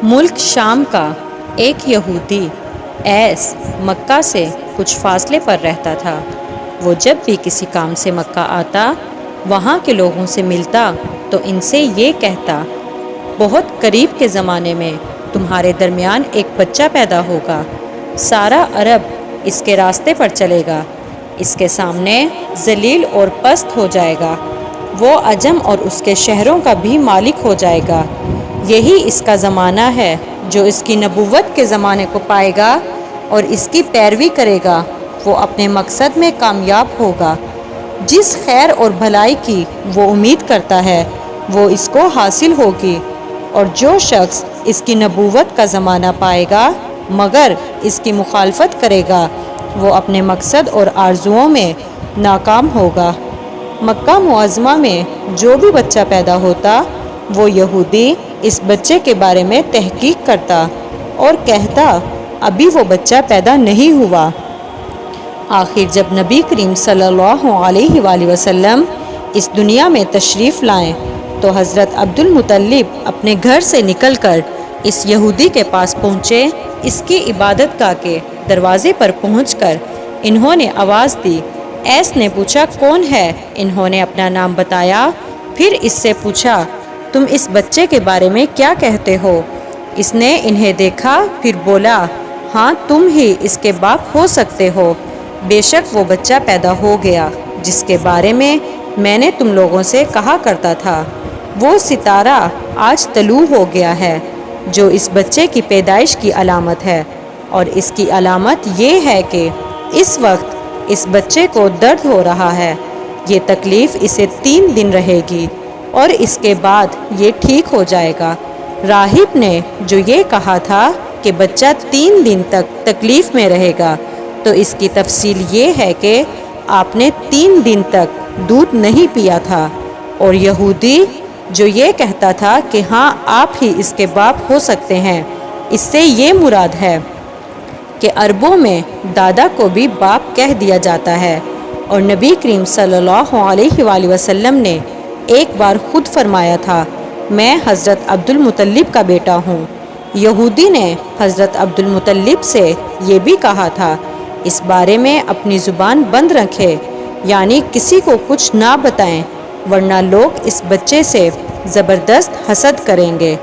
ملک شام کا ایک یہودی ایس مکہ سے کچھ فاصلے پر رہتا تھا۔ وہ جب بھی کسی کام سے مکہ آتا، وہاں کے لوگوں سے ملتا تو ان سے یہ کہتا، بہت قریب کے زمانے میں تمہارے درمیان ایک بچہ پیدا ہوگا، سارا عرب اس کے راستے پر چلے گا، اس کے سامنے ذلیل اور پست ہو جائے گا، وہ عجم اور اس کے شہروں کا بھی مالک ہو جائے گا۔ یہی اس کا زمانہ ہے، جو اس کی نبوت کے زمانے کو پائے گا اور اس کی پیروی کرے گا، وہ اپنے مقصد میں کامیاب ہوگا۔ جس خیر اور بھلائی کی وہ امید کرتا ہے، وہ اس کو حاصل ہوگی، اور جو شخص اس کی نبوت کا زمانہ پائے گا مگر اس کی مخالفت کرے گا، وہ اپنے مقصد اور آرزوؤں میں ناکام ہوگا۔ مکہ معظمہ میں جو بھی بچہ پیدا ہوتا، وہ یہودی اس بچے کے بارے میں تحقیق کرتا اور کہتا، ابھی وہ بچہ پیدا نہیں ہوا۔ آخر جب نبی کریم صلی اللہ علیہ وآلہ وسلم اس دنیا میں تشریف لائے تو حضرت عبدالمطلب اپنے گھر سے نکل کر اس یہودی کے پاس پہنچے۔ اس کی عبادت گاہ کے دروازے پر پہنچ کر انہوں نے آواز دی۔ ایس نے پوچھا، کون ہے؟ انہوں نے اپنا نام بتایا۔ پھر اس سے پوچھا، تم اس بچے کے بارے میں کیا کہتے ہو؟ اس نے انہیں دیکھا، پھر بولا، ہاں تم ہی اس کے باپ ہو سکتے ہو۔ بے شک وہ بچہ پیدا ہو گیا جس کے بارے میں نے تم لوگوں سے کہا کرتا تھا، وہ ستارہ آج طلوع ہو گیا ہے، جو اس بچے کی پیدائش کی علامت ہے، اور اس کی علامت یہ ہے کہ اس وقت اس بچے کو درد ہو رہا ہے، یہ تکلیف اسے 3 دن رہے گی اور اس کے بعد یہ ٹھیک ہو جائے گا۔ راہب نے جو یہ کہا تھا کہ بچہ 3 دن تک تکلیف میں رہے گا، تو اس کی تفصیل یہ ہے کہ آپ نے 3 دن تک دودھ نہیں پیا تھا، اور یہودی جو یہ کہتا تھا کہ ہاں آپ ہی اس کے باپ ہو سکتے ہیں، اس سے یہ مراد ہے کہ عربوں میں دادا کو بھی باپ کہہ دیا جاتا ہے، اور نبی کریم صلی اللہ علیہ وآلہ وسلم نے ایک بار خود فرمایا تھا، میں حضرت عبدالمطلب کا بیٹا ہوں۔ یہودی نے حضرت عبدالمطلب سے یہ بھی کہا تھا، اس بارے میں اپنی زبان بند رکھے، یعنی کسی کو کچھ نہ بتائیں، ورنہ لوگ اس بچے سے زبردست حسد کریں گے،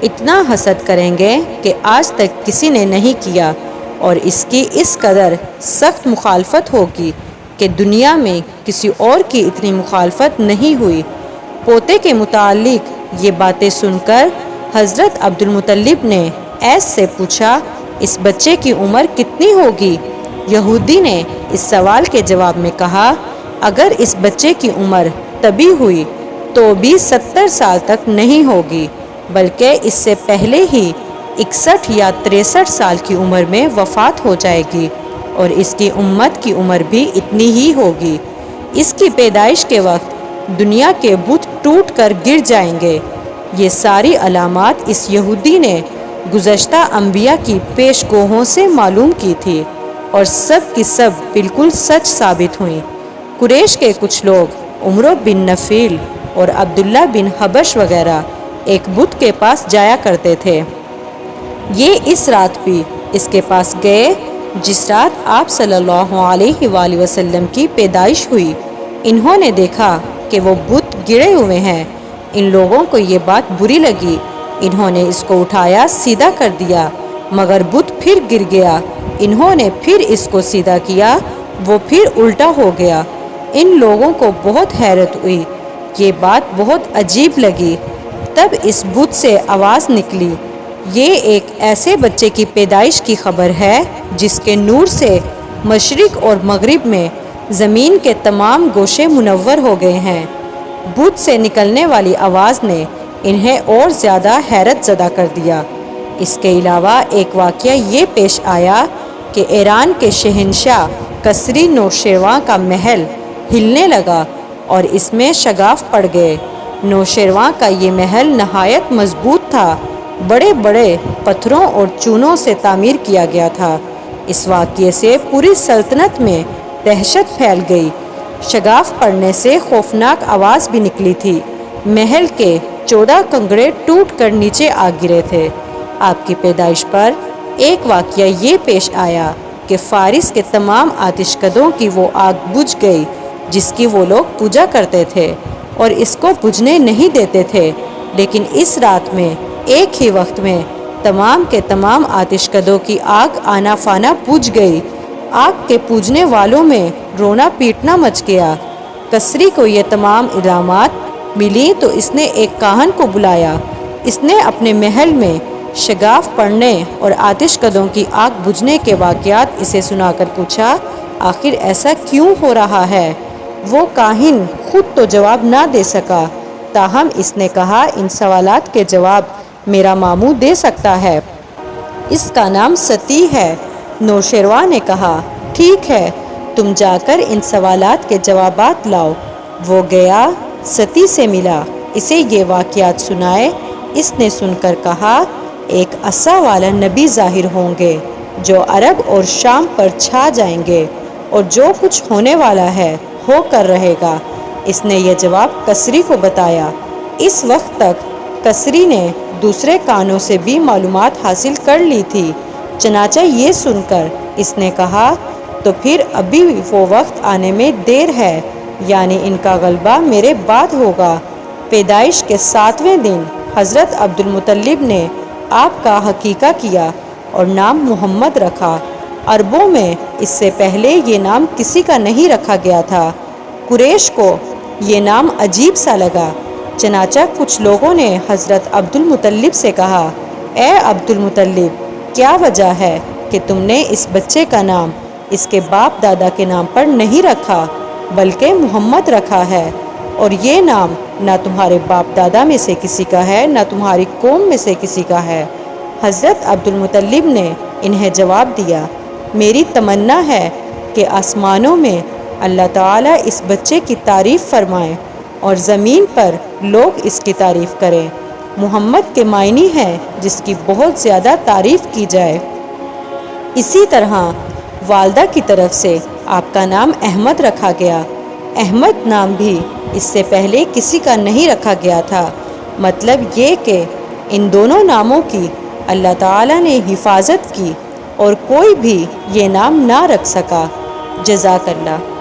اتنا حسد کریں گے کہ آج تک کسی نے نہیں کیا، اور اس کی اس قدر سخت مخالفت ہوگی کہ دنیا میں کسی اور کی اتنی مخالفت نہیں ہوئی۔ پوتے کے متعلق یہ باتیں سن کر حضرت عبدالمطلب نے ایس سے پوچھا، اس بچے کی عمر کتنی ہوگی؟ یہودی نے اس سوال کے جواب میں کہا، اگر اس بچے کی عمر تبھی ہوئی تو بھی 70 سال تک نہیں ہوگی، بلکہ اس سے پہلے ہی 61 یا 63 سال کی عمر میں وفات ہو جائے گی، اور اس کی امت کی عمر بھی اتنی ہی ہوگی۔ اس کی پیدائش کے وقت دنیا کے بت ٹوٹ کر گر جائیں گے۔ یہ ساری علامات اس یہودی نے گزشتہ انبیاء کی پیش گوئیوں سے معلوم کی تھی، اور سب کی سب بالکل سچ ثابت ہوئیں۔ قریش کے کچھ لوگ عمرو بن نفیل اور عبداللہ بن حبش وغیرہ ایک بت کے پاس جایا کرتے تھے۔ یہ اس رات بھی اس کے پاس گئے جس رات آپ صلی اللہ علیہ وآلہ وسلم کی پیدائش ہوئی۔ انہوں نے دیکھا کہ وہ بت گرے ہوئے ہیں۔ ان لوگوں کو یہ بات بری لگی، انہوں نے اس کو اٹھایا، سیدھا کر دیا، مگر بت پھر گر گیا۔ انہوں نے پھر اس کو سیدھا کیا، وہ پھر الٹا ہو گیا۔ ان لوگوں کو بہت حیرت ہوئی، یہ بات بہت عجیب لگی۔ تب اس بت سے آواز نکلی، یہ ایک ایسے بچے کی پیدائش کی خبر ہے جس کے نور سے مشرق اور مغرب میں زمین کے تمام گوشے منور ہو گئے ہیں۔ بت سے نکلنے والی آواز نے انہیں اور زیادہ حیرت زدہ کر دیا۔ اس کے علاوہ ایک واقعہ یہ پیش آیا کہ ایران کے شہنشاہ کسری نوشیروان کا محل ہلنے لگا اور اس میں شگاف پڑ گئے۔ نوشیروان کا یہ محل نہایت مضبوط تھا، بڑے بڑے پتھروں اور چونوں سے تعمیر کیا گیا تھا۔ اس واقعے سے پوری سلطنت میں دہشت پھیل گئی۔ شگاف پڑنے سے خوفناک آواز بھی نکلی تھی۔ محل کے 14 کنگرے ٹوٹ کر نیچے آ گرے تھے۔ آپ کی پیدائش پر ایک واقعہ یہ پیش آیا کہ فارس کے تمام آتش کدوں کی وہ آگ بجھ گئی جس کی وہ لوگ پوجا کرتے تھے اور اس کو بجھنے نہیں دیتے تھے، لیکن اس رات میں ایک ہی وقت میں تمام کے تمام آتش کدوں کی آگ آنا فانا بجھ گئی۔ آگ کے پوجنے والوں میں رونا پیٹنا مچ گیا۔ کسری کو یہ تمام علامات ملی تو اس نے ایک کاہن کو بلایا۔ اس نے اپنے محل میں شگاف پڑھنے اور آتش کدوں کی آگ بجھنے کے واقعات اسے سنا کر پوچھا، آخر ایسا کیوں ہو رہا ہے؟ وہ کاہن خود تو جواب نہ دے سکا، تاہم اس نے کہا، ان سوالات کے جواب میرا ماموں دے سکتا ہے، اس کا نام ستی ہے۔ نوشیروان نے کہا، ٹھیک ہے، تم جا کر ان سوالات کے جوابات لاؤ۔ وہ گیا، ستی سے ملا، اسے یہ واقعات سنائے۔ اس نے سن کر کہا، ایک عصا والا نبی ظاہر ہوں گے جو عرب اور شام پر چھا جائیں گے، اور جو کچھ ہونے والا ہے ہو کر رہے گا۔ اس نے یہ جواب کسری کو بتایا۔ اس وقت تک کسری نے دوسرے کانوں سے بھی معلومات حاصل کر لی تھی، چنانچہ یہ سن کر اس نے کہا، تو پھر ابھی وہ وقت آنے میں دیر ہے، یعنی ان کا غلبہ میرے بعد ہوگا۔ پیدائش کے 7ویں دن حضرت عبدالمطلب نے آپ کا عقیقہ کیا اور نام محمد رکھا۔ عربوں میں اس سے پہلے یہ نام کسی کا نہیں رکھا گیا تھا۔ قریش کو یہ نام عجیب سا لگا، چنانچہ کچھ لوگوں نے حضرت عبدالمطلب سے کہا، اے عبدالمطلب، کیا وجہ ہے کہ تم نے اس بچے کا نام اس کے باپ دادا کے نام پر نہیں رکھا بلکہ محمد رکھا ہے؟ اور یہ نام نہ تمہارے باپ دادا میں سے کسی کا ہے نہ تمہاری قوم میں سے کسی کا ہے۔ حضرت عبدالمطلب نے انہیں جواب دیا، میری تمنا ہے کہ آسمانوں میں اللہ تعالیٰ اس بچے کی تعریف فرمائے اور زمین پر لوگ اس کی تعریف کریں۔ محمد کے معنی ہے جس کی بہت زیادہ تعریف کی جائے۔ اسی طرح والدہ کی طرف سے آپ کا نام احمد رکھا گیا۔ احمد نام بھی اس سے پہلے کسی کا نہیں رکھا گیا تھا۔ مطلب یہ کہ ان دونوں ناموں کی اللہ تعالیٰ نے حفاظت کی اور کوئی بھی یہ نام نہ رکھ سکا۔ جزاک اللہ۔